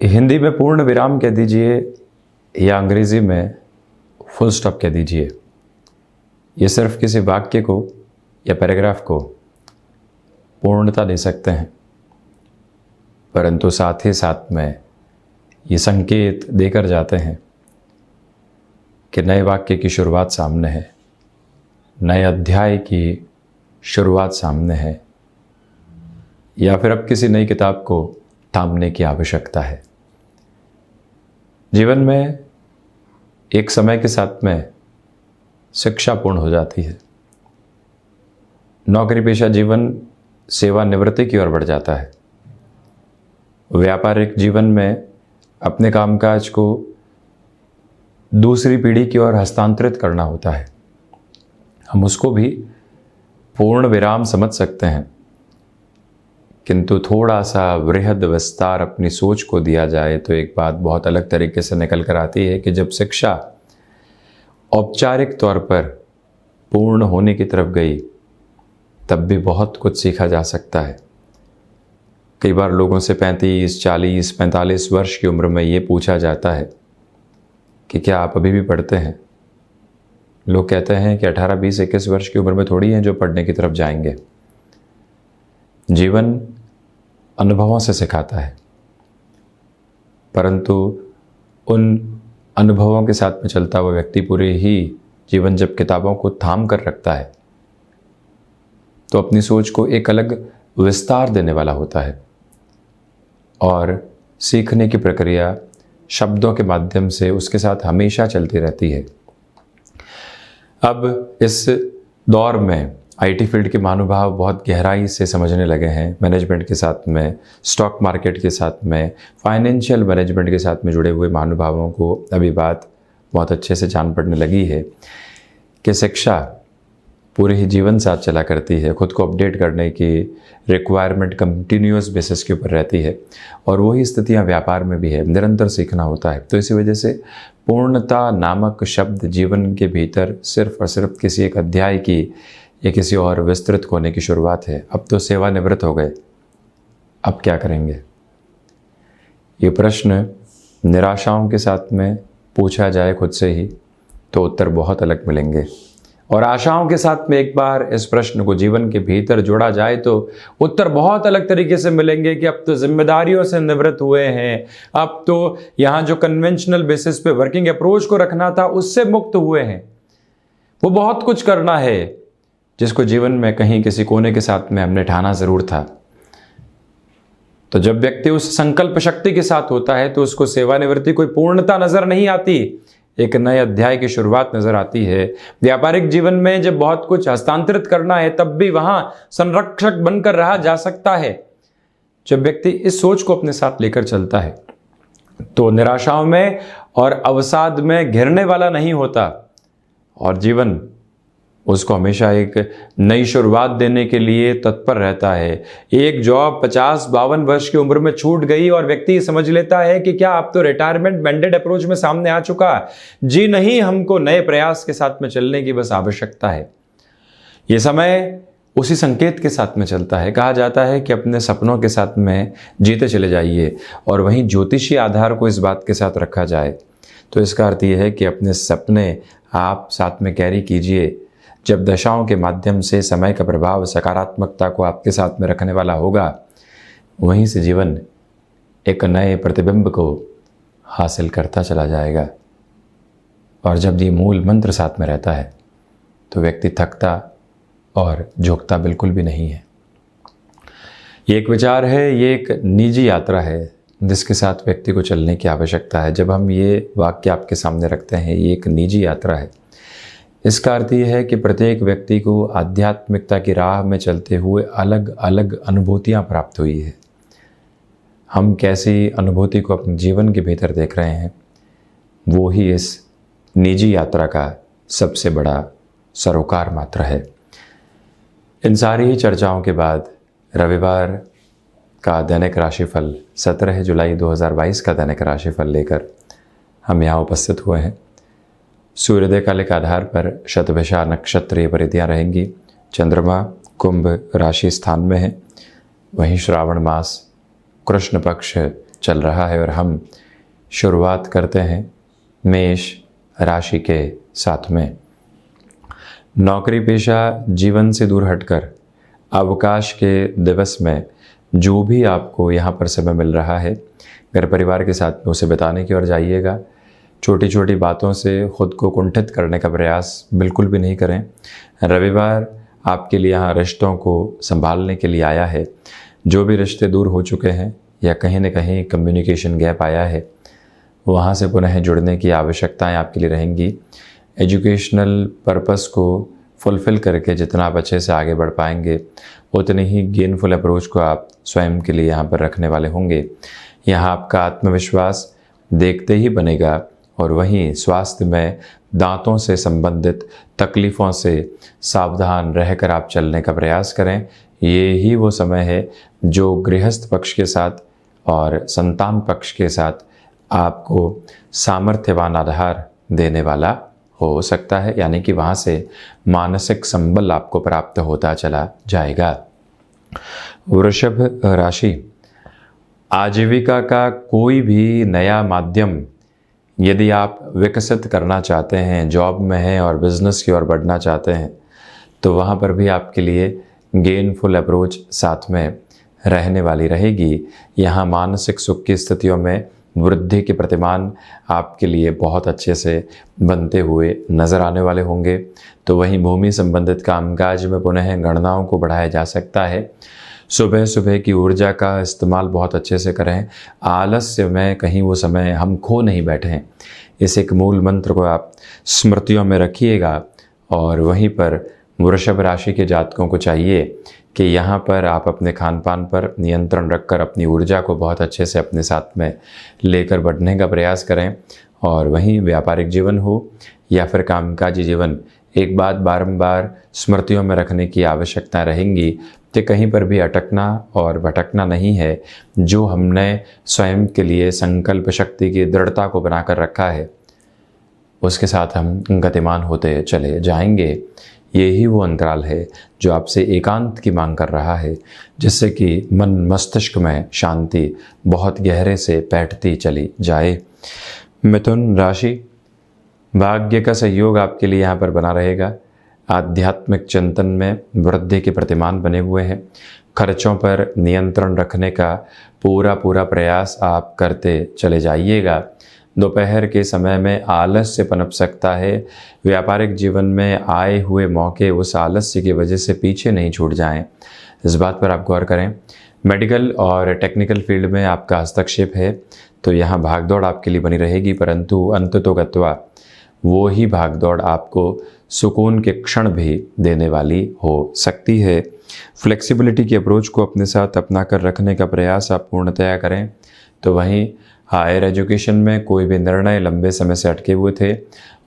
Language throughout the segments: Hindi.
हिंदी में पूर्ण विराम कह दीजिए या अंग्रेज़ी में फुल स्टॉप कह दीजिए। ये सिर्फ किसी वाक्य को या पैराग्राफ को पूर्णता दे सकते हैं, परंतु साथ ही साथ में ये संकेत देकर जाते हैं कि नए वाक्य की शुरुआत सामने है, नए अध्याय की शुरुआत सामने है, या फिर अब किसी नई किताब को थामने की आवश्यकता है। जीवन में एक समय के साथ में शिक्षा पूर्ण हो जाती है, नौकरी पेशा जीवन सेवानिवृत्ति की ओर बढ़ जाता है, व्यापारिक जीवन में अपने कामकाज को दूसरी पीढ़ी की ओर हस्तांतरित करना होता है। हम उसको भी पूर्ण विराम समझ सकते हैं, किंतु थोड़ा सा वृहद विस्तार अपनी सोच को दिया जाए तो एक बात बहुत अलग तरीके से निकल कर आती है कि जब शिक्षा औपचारिक तौर पर पूर्ण होने की तरफ गई तब भी बहुत कुछ सीखा जा सकता है। कई बार लोगों से 35, 40, 45 वर्ष की उम्र में ये पूछा जाता है कि क्या आप अभी भी पढ़ते हैं। लोग कहते हैं कि 18, 20, 21 वर्ष की उम्र में थोड़ी हैं जो पढ़ने की तरफ जाएंगे। जीवन अनुभवों से सिखाता है, परंतु उन अनुभवों के साथ में चलता हुआ व्यक्ति पूरे ही जीवन जब किताबों को थाम कर रखता है तो अपनी सोच को एक अलग विस्तार देने वाला होता है, और सीखने की प्रक्रिया शब्दों के माध्यम से उसके साथ हमेशा चलती रहती है। अब इस दौर में आईटी फील्ड के महानुभाव बहुत गहराई से समझने लगे हैं। मैनेजमेंट के साथ में, स्टॉक मार्केट के साथ में, फाइनेंशियल मैनेजमेंट के साथ में जुड़े हुए महानुभावों को अभी बात बहुत अच्छे से जान पड़ने लगी है कि शिक्षा पूरे ही जीवन साथ चला करती है। खुद को अपडेट करने की रिक्वायरमेंट कंटिन्यूअस बेसिस के ऊपर रहती है, और वही स्थितियां व्यापार में भी है, निरंतर सीखना होता है। तो इसी वजह से पूर्णता नामक शब्द जीवन के भीतर सिर्फ और सिर्फ किसी एक अध्याय की या किसी और विस्तृत होने की शुरुआत है। अब तो सेवानिवृत्त हो गए, अब क्या करेंगे? ये प्रश्न निराशाओं के साथ में पूछा जाए खुद से ही तो उत्तर बहुत अलग मिलेंगे, और आशाओं के साथ में एक बार इस प्रश्न को जीवन के भीतर जोड़ा जाए तो उत्तर बहुत अलग तरीके से मिलेंगे कि अब तो जिम्मेदारियों से निवृत्त हुए हैं, अब तो यहाँ जो कन्वेंशनल बेसिस पे वर्किंग अप्रोच को रखना था उससे मुक्त हुए हैं। वो बहुत कुछ करना है जिसको जीवन में कहीं किसी कोने के साथ में हमने ठाना जरूर था। तो जब व्यक्ति उस संकल्प शक्ति के साथ होता है तो उसको सेवानिवृत्ति कोई पूर्णता नजर नहीं आती, एक नए अध्याय की शुरुआत नजर आती है। व्यापारिक जीवन में जब बहुत कुछ हस्तांतरित करना है तब भी वहां संरक्षक बनकर रहा जा सकता है। जब व्यक्ति इस सोच को अपने साथ लेकर चलता है तो निराशाओं में और अवसाद में घिरने वाला नहीं होता, और जीवन उसको हमेशा एक नई शुरुआत देने के लिए तत्पर रहता है। एक जॉब 50-52 वर्ष की उम्र में छूट गई और व्यक्ति समझ लेता है कि क्या अब तो रिटायरमेंट मैंडेट अप्रोच में सामने आ चुका। जी नहीं, हमको नए प्रयास के साथ में चलने की बस आवश्यकता है। ये समय उसी संकेत के साथ में चलता है। कहा जाता है कि अपने सपनों के साथ में जीते चले जाइए, और वहीं ज्योतिषीय आधार को इस बात के साथ रखा जाए तो इसका अर्थ यह है कि अपने सपने आप साथ में कैरी कीजिए। जब दशाओं के माध्यम से समय का प्रभाव सकारात्मकता को आपके साथ में रखने वाला होगा, वहीं से जीवन एक नए प्रतिबिंब को हासिल करता चला जाएगा। और जब ये मूल मंत्र साथ में रहता है तो व्यक्ति थकता और झुकता बिल्कुल भी नहीं है। ये एक विचार है, ये एक निजी यात्रा है जिसके साथ व्यक्ति को चलने की आवश्यकता है। जब हम ये वाक्य आपके सामने रखते हैं, ये एक निजी यात्रा है, इसका अर्थ यह है कि प्रत्येक व्यक्ति को आध्यात्मिकता की राह में चलते हुए अलग अलग अनुभूतियाँ प्राप्त हुई है। हम कैसी अनुभूति को अपने जीवन के भीतर देख रहे हैं, वो ही इस निजी यात्रा का सबसे बड़ा सरोकार मात्र है। इन सारी ही चर्चाओं के बाद रविवार का दैनिक राशिफल 17 जुलाई 2022 का दैनिक राशिफल लेकर हम यहाँ उपस्थित हुए हैं। सूर्योदय काल के आधार पर शतभिषा नक्षत्रीय परिधियाँ रहेंगी। चंद्रमा कुंभ राशि स्थान में है, वहीं श्रावण मास कृष्ण पक्ष चल रहा है और हम शुरुआत करते हैं मेष राशि के साथ में। नौकरी पेशा जीवन से दूर हटकर अवकाश के दिवस में जो भी आपको यहाँ पर समय मिल रहा है, घर परिवार के साथ में उसे बिताने की ओर जाइएगा। छोटी छोटी बातों से खुद को कुंठित करने का प्रयास बिल्कुल भी नहीं करें। रविवार आपके लिए यहाँ रिश्तों को संभालने के लिए आया है। जो भी रिश्ते दूर हो चुके हैं या कहीं न कहीं कम्युनिकेशन गैप आया है, वहाँ से पुनः जुड़ने की आवश्यकताएं आपके लिए रहेंगी। एजुकेशनल पर्पस को फुलफ़िल करके जितना आप अच्छे से आगे बढ़ पाएंगे, उतनी ही गेनफुल अप्रोच को आप स्वयं के लिए यहाँ पर रखने वाले होंगे। यहाँ आपका आत्मविश्वास देखते ही बनेगा और वहीं स्वास्थ्य में दांतों से संबंधित तकलीफ़ों से सावधान रहकर आप चलने का प्रयास करें। ये ही वो समय है जो गृहस्थ पक्ष के साथ और संतान पक्ष के साथ आपको सामर्थ्यवान आधार देने वाला हो सकता है, यानी कि वहाँ से मानसिक संबल आपको प्राप्त होता चला जाएगा। वृषभ राशि, आजीविका का कोई भी नया माध्यम यदि आप विकसित करना चाहते हैं, जॉब में हैं और बिजनेस की ओर बढ़ना चाहते हैं, तो वहाँ पर भी आपके लिए गेनफुल अप्रोच साथ में रहने वाली रहेगी। यहाँ मानसिक सुख की स्थितियों में वृद्धि के प्रतिमान आपके लिए बहुत अच्छे से बनते हुए नज़र आने वाले होंगे। तो वहीं भूमि संबंधित कामकाज में पुनः गणनाओं को बढ़ाया जा सकता है। सुबह सुबह की ऊर्जा का इस्तेमाल बहुत अच्छे से करें। आलस्य में कहीं वो समय हम खो नहीं बैठें, इस एक मूल मंत्र को आप स्मृतियों में रखिएगा। और वहीं पर वृषभ राशि के जातकों को चाहिए कि यहाँ पर आप अपने खान पान पर नियंत्रण रखकर अपनी ऊर्जा को बहुत अच्छे से अपने साथ में लेकर बढ़ने का प्रयास करें। और वहीं व्यापारिक जीवन हो या फिर कामकाजी जीवन, एक बात बारंबार स्मृतियों में रखने की आवश्यकता रहेंगी कि कहीं पर भी अटकना और भटकना नहीं है। जो हमने स्वयं के लिए संकल्प शक्ति की दृढ़ता को बनाकर रखा है, उसके साथ हम गतिमान होते चले जाएंगे। यही वो अंतराल है जो आपसे एकांत की मांग कर रहा है, जिससे कि मन मस्तिष्क में शांति बहुत गहरे से बैठती चली जाए। मिथुन राशि, भाग्य का सहयोग आपके लिए यहाँ पर बना रहेगा। आध्यात्मिक चिंतन में वृद्धि के प्रतिमान बने हुए हैं। खर्चों पर नियंत्रण रखने का पूरा प्रयास आप करते चले जाइएगा। दोपहर के समय में आलस्य पनप सकता है। व्यापारिक जीवन में आए हुए मौके उस आलस्य की वजह से पीछे नहीं छूट जाएं, इस बात पर आप गौर करें। मेडिकल और टेक्निकल फील्ड में आपका हस्तक्षेप है, तो यहाँ भागदौड़ आपके लिए बनी रहेगी, परंतु अंततोगत्वा वो ही भागदौड़ आपको सुकून के क्षण भी देने वाली हो सकती है। फ्लेक्सिबिलिटी की अप्रोच को अपने साथ अपना कर रखने का प्रयास आप पूर्णतया करें। तो वहीं हायर एजुकेशन में कोई भी निर्णय लंबे समय से अटके हुए थे,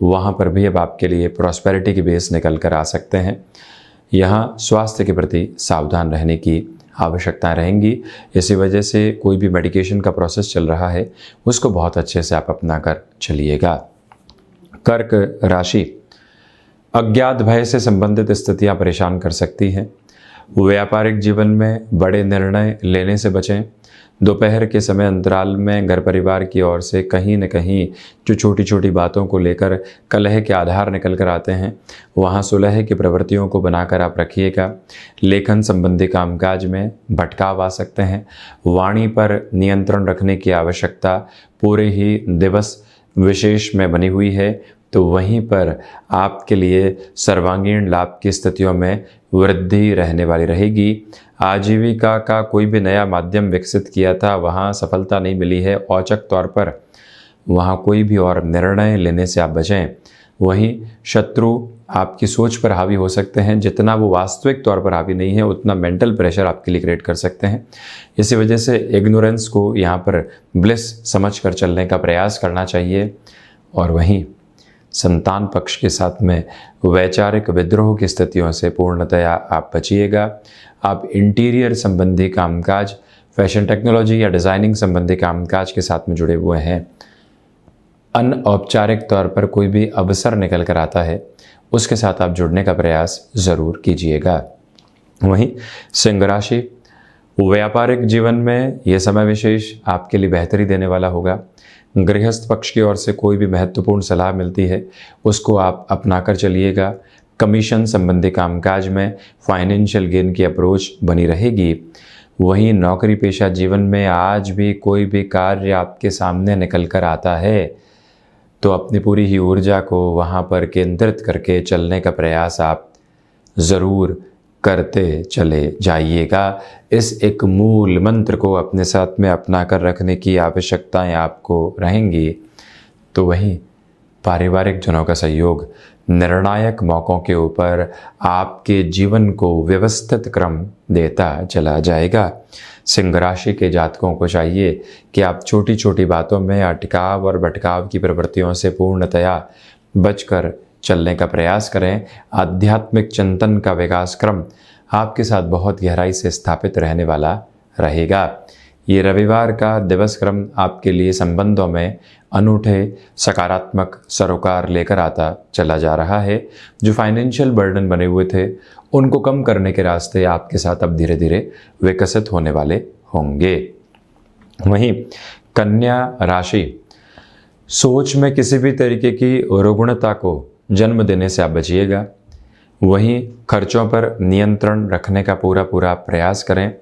वहाँ पर भी अब आपके लिए प्रॉस्पेरिटी की बेस निकल कर आ सकते हैं। यहाँ स्वास्थ्य के प्रति सावधान रहने की आवश्यकताएं रहेंगी। इसी वजह से कोई भी मेडिकेशन का प्रोसेस चल रहा है, उसको बहुत अच्छे से आप अपना कर चलिएगा। कर्क राशि, अज्ञात भय से संबंधित स्थितियां परेशान कर सकती हैं। व्यापारिक जीवन में बड़े निर्णय लेने से बचें। दोपहर के समय अंतराल में घर परिवार की ओर से कहीं न कहीं जो छोटी छोटी बातों को लेकर कलह के आधार निकल कर आते हैं, वहाँ सुलह की प्रवृत्तियों को बनाकर आप रखिएगा। लेखन संबंधी कामकाज में भटकाव आ सकते हैं। वाणी पर नियंत्रण रखने की आवश्यकता पूरे ही दिवस विशेष में बनी हुई है। तो वहीं पर आपके लिए सर्वांगीण लाभ की स्थितियों में वृद्धि रहने वाली रहेगी। आजीविका का कोई भी नया माध्यम विकसित किया था, वहाँ सफलता नहीं मिली है। औचक तौर पर वहाँ कोई भी और निर्णय लेने से आप बचें। वहीं शत्रु आपकी सोच पर हावी हो सकते हैं। जितना वो वास्तविक तौर पर हावी नहीं है, उतना मेंटल प्रेशर आपके लिए क्रिएट कर सकते हैं। इसी वजह से इग्नोरेंस को यहाँ पर ब्लिस समझ कर चलने का प्रयास करना चाहिए। और वहीं संतान पक्ष के साथ में वैचारिक विद्रोह की स्थितियों से पूर्णतया आप बचिएगा। आप इंटीरियर संबंधी कामकाज, फैशन टेक्नोलॉजी या डिज़ाइनिंग संबंधी कामकाज के साथ में जुड़े हुए हैं। अनौपचारिक तौर पर कोई भी अवसर निकल कर आता है, उसके साथ आप जुड़ने का प्रयास ज़रूर कीजिएगा। वहीं सिंह राशि, व्यापारिक जीवन में यह समय विशेष आपके लिए बेहतरी देने वाला होगा। गृहस्थ पक्ष की ओर से कोई भी महत्वपूर्ण सलाह मिलती है उसको आप अपनाकर चलिएगा। कमीशन संबंधी कामकाज में फाइनेंशियल गेन की अप्रोच बनी रहेगी। वहीं नौकरी पेशा जीवन में आज भी कोई भी कार्य आपके सामने निकल कर आता है तो अपनी पूरी ही ऊर्जा को वहाँ पर केंद्रित करके चलने का प्रयास आप ज़रूर करते चले जाइएगा। इस एक मूल मंत्र को अपने साथ में अपना कर रखने की आवश्यकताएं आपको रहेंगी। तो वहीं पारिवारिक जनों का सहयोग निर्णायक मौक़ों के ऊपर आपके जीवन को व्यवस्थित क्रम देता चला जाएगा। सिंह राशि के जातकों को चाहिए कि आप छोटी छोटी बातों में अटकाव और भटकाव की प्रवृत्तियों से पूर्णतया बचकर चलने का प्रयास करें। आध्यात्मिक चिंतन का विकास क्रम आपके साथ बहुत गहराई से स्थापित रहने वाला रहेगा। ये रविवार का दिवस क्रम आपके लिए संबंधों में अनूठे सकारात्मक सरोकार लेकर आता चला जा रहा है। जो फाइनेंशियल बर्डन बने हुए थे उनको कम करने के रास्ते आपके साथ अब धीरे धीरे विकसित होने वाले होंगे। वहीं कन्या राशि, सोच में किसी भी तरीके की रुग्णता को जन्म देने से आप बचिएगा। वहीं खर्चों पर नियंत्रण रखने का पूरा प्रयास करें।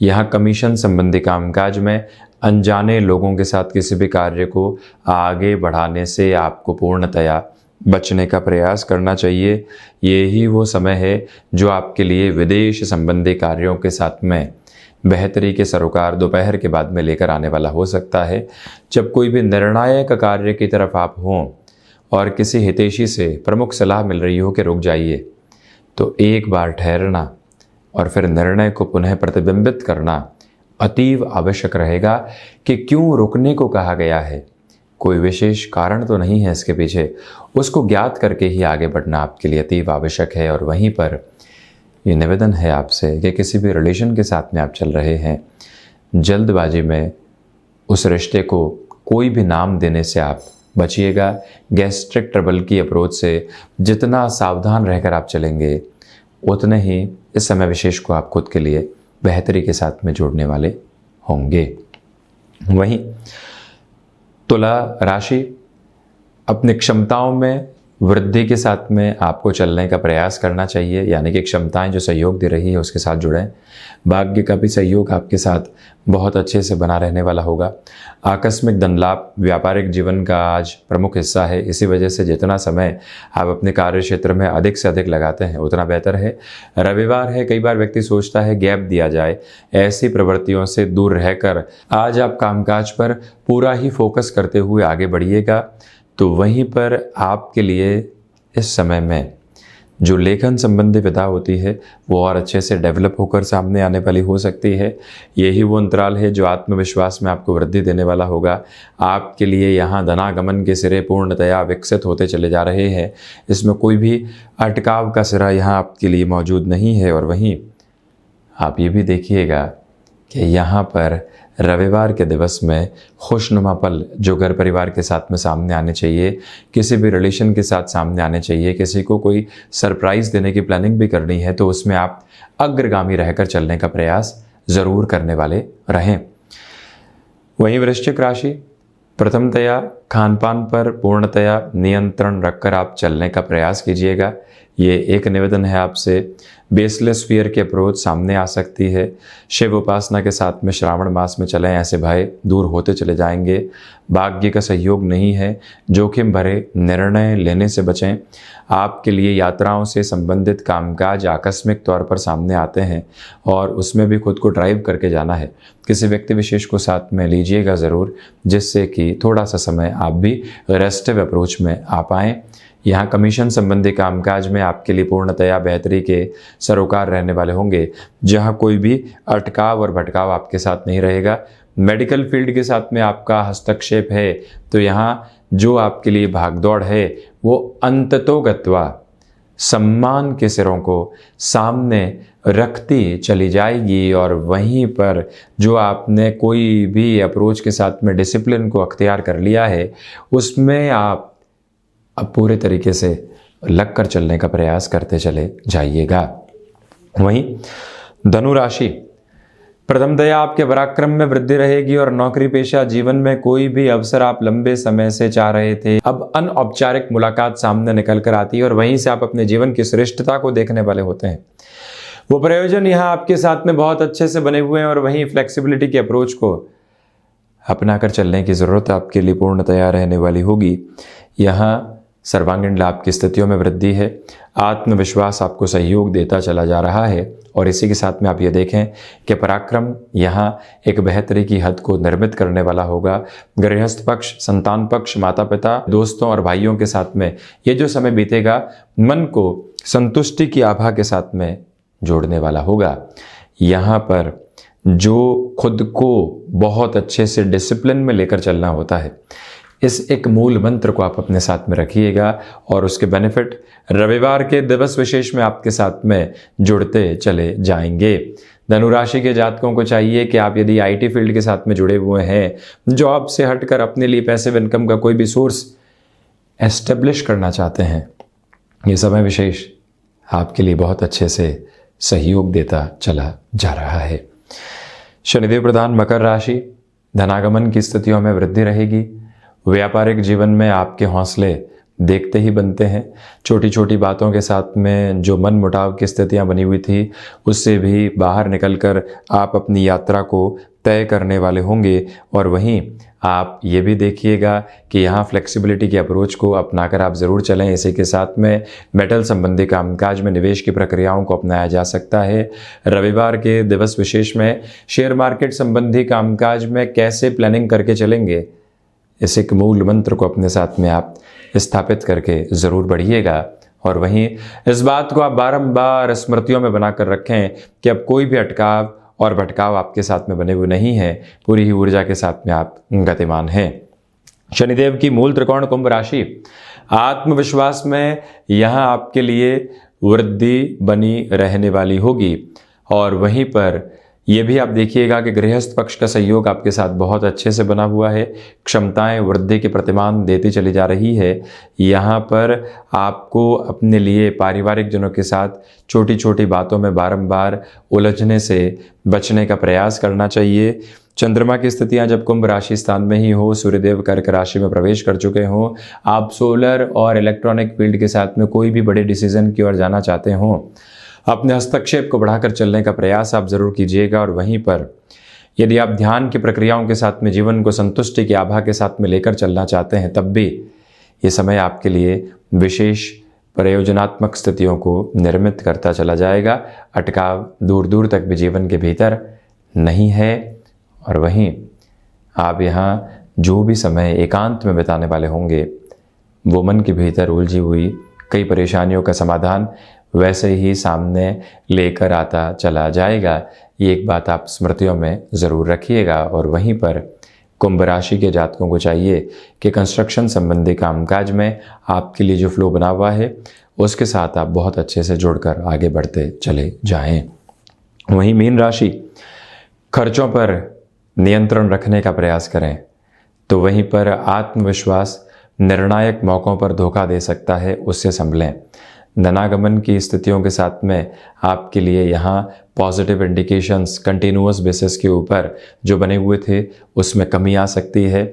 यहाँ कमीशन संबंधी कामकाज में अनजाने लोगों के साथ किसी भी कार्य को आगे बढ़ाने से आपको पूर्णतया बचने का प्रयास करना चाहिए। यही वो समय है जो आपके लिए विदेश संबंधी कार्यों के साथ में बेहतरी के सरोकार दोपहर के बाद में लेकर आने वाला हो सकता है। जब कोई भी निर्णायक कार्य की तरफ आप हों और किसी हितैषी से प्रमुख सलाह मिल रही हो कि रुक जाइए, तो एक बार ठहरना और फिर निर्णय को पुनः प्रतिबिंबित करना अतीव आवश्यक रहेगा कि क्यों रुकने को कहा गया है। कोई विशेष कारण तो नहीं है इसके पीछे, उसको ज्ञात करके ही आगे बढ़ना आपके लिए अतीव आवश्यक है। और वहीं पर ये निवेदन है आपसे कि किसी भी रिलेशन के साथ में आप चल रहे हैं, जल्दबाजी में उस रिश्ते को कोई भी नाम देने से आप बचिएगा। गैस्ट्रिक ट्रबल की अप्रोच से जितना सावधान रहकर आप चलेंगे उतने ही इस समय विशेष को आप खुद के लिए बेहतरी के साथ में जोड़ने वाले होंगे। वहीं तुला राशि, अपनी क्षमताओं में वृद्धि के साथ में आपको चलने का प्रयास करना चाहिए, यानी कि क्षमताएं जो सहयोग दे रही है उसके साथ जुड़ें। भाग्य का भी सहयोग आपके साथ बहुत अच्छे से बना रहने वाला होगा। आकस्मिक धन लाभ व्यापारिक जीवन का आज प्रमुख हिस्सा है। इसी वजह से जितना समय आप अपने कार्य क्षेत्र में अधिक से अधिक लगाते हैं उतना बेहतर है। रविवार है, कई बार व्यक्ति सोचता है गैप दिया जाए। ऐसी प्रवृत्तियों से दूर रहकर आज आप कामकाज पर पूरा ही फोकस करते हुए आगे बढ़िएगा। तो वहीं पर आपके लिए इस समय में जो लेखन संबंधी विधा होती है वो और अच्छे से डेवलप होकर सामने आने वाली हो सकती है। यही वो अंतराल है जो आत्मविश्वास में आपको वृद्धि देने वाला होगा। आपके लिए यहाँ धनागमन के सिरे पूर्णतया विकसित होते चले जा रहे हैं। इसमें कोई भी अटकाव का सिरा यहाँ आपके लिए मौजूद नहीं है। और वहीं आप ये भी देखिएगा कि यहाँ पर रविवार के दिवस में खुशनुमा पल जो घर परिवार के साथ में सामने आने चाहिए, किसी भी रिलेशन के साथ सामने आने चाहिए, किसी को कोई सरप्राइज़ देने की प्लानिंग भी करनी है तो उसमें आप अग्रगामी रहकर चलने का प्रयास ज़रूर करने वाले रहें। वहीं वृश्चिक राशि, प्रथमतया खान पान पर पूर्णतया नियंत्रण रखकर आप चलने का प्रयास कीजिएगा। ये एक निवेदन है आपसे। बेसलेस फियर की अप्रोच सामने आ सकती है। शिव उपासना के साथ में श्रावण मास में चलें, ऐसे भय दूर होते चले जाएंगे। भाग्य का सहयोग नहीं है, जोखिम भरे निर्णय लेने से बचें। आपके लिए यात्राओं से संबंधित कामकाज आकस्मिक तौर पर सामने आते हैं और उसमें भी खुद को ड्राइव करके जाना है। किसी व्यक्ति विशेष को साथ में लीजिएगा ज़रूर, जिससे कि थोड़ा सा समय आप भी रेस्टिव अप्रोच में आ पाएँ। यहाँ कमीशन संबंधी कामकाज में आपके लिए पूर्णतया बेहतरी के सरोकार रहने वाले होंगे, जहाँ कोई भी अटकाव और भटकाव आपके साथ नहीं रहेगा। मेडिकल फील्ड के साथ में आपका हस्तक्षेप है तो यहाँ जो आपके लिए भागदौड़ है वो अंततोगत्वा सम्मान के सिरों को सामने रखती चली जाएगी। और वहीं पर जो आपने कोई भी अप्रोच के साथ में डिसिप्लिन को अख्तियार कर लिया है उसमें आप अब पूरे तरीके से लगकर चलने का प्रयास करते चले जाइएगा। वहीं धनु राशि, प्रथमतया आपके पराक्रम में वृद्धि रहेगी और नौकरी पेशा जीवन में कोई भी अवसर आप लंबे समय से चाह रहे थे, अब अनौपचारिक मुलाकात सामने निकल कर आती है और वहीं से आप अपने जीवन की श्रेष्ठता को देखने वाले होते हैं। वो प्रयोजन यहाँ आपके साथ में बहुत अच्छे से बने हुए हैं और वहीं फ्लेक्सिबिलिटी की अप्रोच को अपना कर चलने की ज़रूरत आपके लिए पूर्णतया रहने वाली होगी। यहाँ सर्वांगीण लाभ की स्थितियों में वृद्धि है, आत्मविश्वास आपको सहयोग देता चला जा रहा है और इसी के साथ में आप ये देखें कि पराक्रम यहाँ एक बेहतरी की हद को निर्मित करने वाला होगा। गृहस्थ पक्ष, संतान पक्ष, माता पिता, दोस्तों और भाइयों के साथ में ये जो समय बीतेगा मन को संतुष्टि की आभा के साथ में जोड़ने वाला होगा। यहाँ पर जो खुद को बहुत अच्छे से डिसिप्लिन में लेकर चलना होता है, इस एक मूल मंत्र को आप अपने साथ में रखिएगा और उसके बेनिफिट रविवार के दिवस विशेष में आपके साथ में जुड़ते चले जाएंगे। धनु राशि के जातकों को चाहिए कि आप यदि आईटी फील्ड के साथ में जुड़े हुए हैं, जॉब से हटकर अपने लिए पैसिव इनकम का कोई भी सोर्स एस्टेब्लिश करना चाहते हैं, ये समय विशेष आपके लिए बहुत अच्छे से सहयोग देता चला जा रहा है। शनिदेव प्रधान मकर राशि, धनागमन की स्थितियों में वृद्धि रहेगी। व्यापारिक जीवन में आपके हौसले देखते ही बनते हैं। छोटी छोटी बातों के साथ में जो मन मुटाव की स्थितियां बनी हुई थी, उससे भी बाहर निकलकर आप अपनी यात्रा को तय करने वाले होंगे और वहीं आप ये भी देखिएगा कि यहाँ फ्लेक्सिबिलिटी की अप्रोच को अपनाकर आप ज़रूर चलें। इसी के साथ में मेटल संबंधी कामकाज में निवेश की प्रक्रियाओं को अपनाया जा सकता है। रविवार के दिवस विशेष में शेयर मार्केट संबंधी कामकाज में कैसे प्लानिंग करके चलेंगे, इस एक मूल मंत्र को अपने साथ में आप स्थापित करके ज़रूर बढ़िएगा और वहीं इस बात को आप बारंबार स्मृतियों में बनाकर रखें कि अब कोई भी अटकाव और भटकाव आपके साथ में बने हुए नहीं है, पूरी ही ऊर्जा के साथ में आप गतिमान हैं। शनिदेव की मूल त्रिकोण कुंभ राशि, आत्मविश्वास में यहाँ आपके लिए वृद्धि बनी रहने वाली होगी और वहीं पर ये भी आप देखिएगा कि गृहस्थ पक्ष का सहयोग आपके साथ बहुत अच्छे से बना हुआ है। क्षमताएं वृद्धि के प्रतिमान देती चली जा रही है। यहाँ पर आपको अपने लिए पारिवारिक जनों के साथ छोटी छोटी बातों में बारंबार उलझने से बचने का प्रयास करना चाहिए। चंद्रमा की स्थितियां जब कुंभ राशि स्थान में ही हो, सूर्यदेव कर्क राशि में प्रवेश कर चुके हों, आप सोलर और इलेक्ट्रॉनिक फील्ड के साथ में कोई भी बड़े डिसीजन की ओर जाना चाहते हों, अपने हस्तक्षेप को बढ़ाकर चलने का प्रयास आप ज़रूर कीजिएगा और वहीं पर यदि आप ध्यान की प्रक्रियाओं के साथ में जीवन को संतुष्टि की आभा के साथ में लेकर चलना चाहते हैं, तब भी ये समय आपके लिए विशेष प्रयोजनात्मक स्थितियों को निर्मित करता चला जाएगा। अटकाव दूर दूर तक भी जीवन के भीतर नहीं है और वहीं आप यहाँ जो भी समय एकांत में बिताने वाले होंगे, वो मन के भीतर उलझी हुई कई परेशानियों का समाधान वैसे ही सामने लेकर आता चला जाएगा। ये एक बात आप स्मृतियों में ज़रूर रखिएगा और वहीं पर कुंभ राशि के जातकों को चाहिए कि कंस्ट्रक्शन संबंधी कामकाज में आपके लिए जो फ्लो बना हुआ है, उसके साथ आप बहुत अच्छे से जुड़कर आगे बढ़ते चले जाएं। वहीं मीन राशि, खर्चों पर नियंत्रण रखने का प्रयास करें तो वहीं पर आत्मविश्वास निर्णायक मौक़ों पर धोखा दे सकता है, उससे संभलें। धनागमन की स्थितियों के साथ में आपके लिए यहाँ पॉजिटिव इंडिकेशंस कंटिन्यूअस बेसिस के ऊपर जो बने हुए थे, उसमें कमी आ सकती है।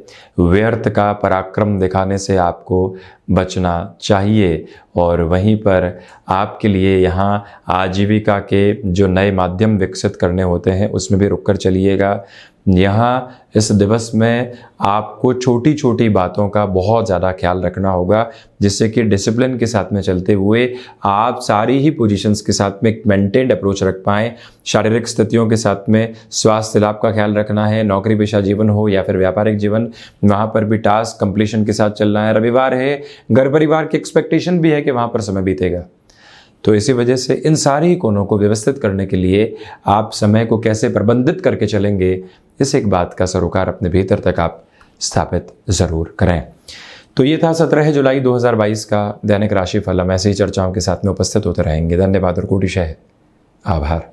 व्यर्थ का पराक्रम दिखाने से आपको बचना चाहिए और वहीं पर आपके लिए यहाँ आजीविका के जो नए माध्यम विकसित करने होते हैं, उसमें भी रुक कर चलिएगा। यहाँ इस दिवस में आपको छोटी छोटी बातों का बहुत ज़्यादा ख्याल रखना होगा, जिससे कि डिसिप्लिन के साथ में चलते हुए आप सारी ही पोजीशंस के साथ में एक मेंटेन्ड अप्रोच रख पाएँ। शारीरिक स्थितियों के साथ में स्वास्थ्य लाभ का ख्याल रखना है। नौकरी पेशा जीवन हो या फिर व्यापारिक जीवन, वहाँ पर भी टास्क कंप्लीशन के साथ चलना है। रविवार है, घर परिवार की एक्सपेक्टेशन भी है कि वहाँ पर समय बीतेगा, तो इसी वजह से इन सारी कोनों को व्यवस्थित करने के लिए आप समय को कैसे प्रबंधित करके चलेंगे, इस एक बात का सरोकार अपने भीतर तक आप स्थापित ज़रूर करें। तो ये था 17 जुलाई 2022 का दैनिक राशिफल। हम ऐसी ही चर्चाओं के साथ में उपस्थित होते रहेंगे। धन्यवाद और कोटिशः आभार।